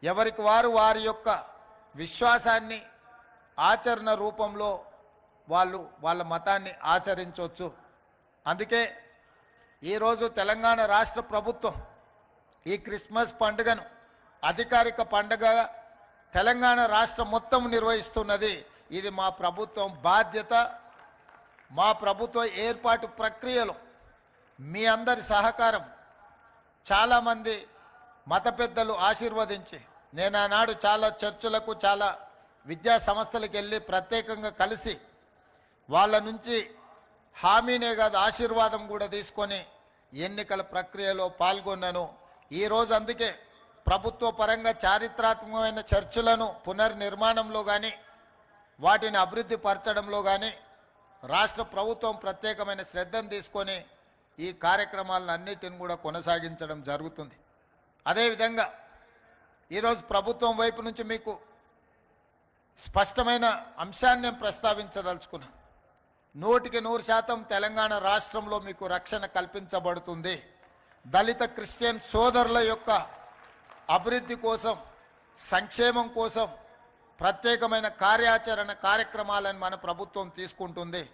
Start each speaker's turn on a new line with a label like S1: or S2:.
S1: ఎవరికి వారు వారి యొక్క విశ్వాసాన్ని ఆచరణ రూపంలో వాళ్ళ మతాన్ని ఆచరించవచ్చు. అందుకే ఈరోజు తెలంగాణ రాష్ట్ర ప్రభుత్వం ఈ క్రిస్మస్ పండుగను అధికారిక పండుగ తెలంగాణ రాష్ట్రం మొత్తం నిర్వహిస్తున్నది. ఇది మా ప్రభుత్వం బాధ్యత. మా ప్రభుత్వ ఏర్పాటు ప్రక్రియలో మీ అందరి సహకారం, చాలామంది మత పెద్దలు ఆశీర్వదించి, నేను ఆనాడు చాలా చర్చులకు చాలా విద్యా సంస్థలకు వెళ్ళి ప్రత్యేకంగా కలిసి వాళ్ళ నుంచి హామీనే కాదు ఆశీర్వాదం కూడా తీసుకొని ఎన్నికల ప్రక్రియలో పాల్గొన్నాను. ఈరోజు అందుకే ప్రభుత్వ పరంగా చారిత్రాత్మకమైన చర్చిలను పునర్నిర్మాణంలో కానీ వాటిని అభివృద్ధి పరచడంలో కానీ రాష్ట్ర ప్రభుత్వం ప్రత్యేకమైన శ్రద్ధను తీసుకొని ఈ కార్యక్రమాలను అన్నిటిని కూడా కొనసాగించడం జరుగుతుంది. అదేవిధంగా ఈరోజు ప్రభుత్వం వైపు నుంచి మీకు స్పష్టమైన అంశాన్ని ప్రస్తావించదలుచుకున్నాను. 100% తెలంగాణ రాష్ట్రంలో మీకు రక్షణ కల్పించబడుతుంది. దళిత క్రిస్టియన్ సోదరుల యొక్క అభివృద్ధి కోసం, సంక్షేమం కోసం ప్రత్యేకమైన కార్యాచరణ కార్యక్రమాలను మన ప్రభుత్వం తీసుకుంటుంది.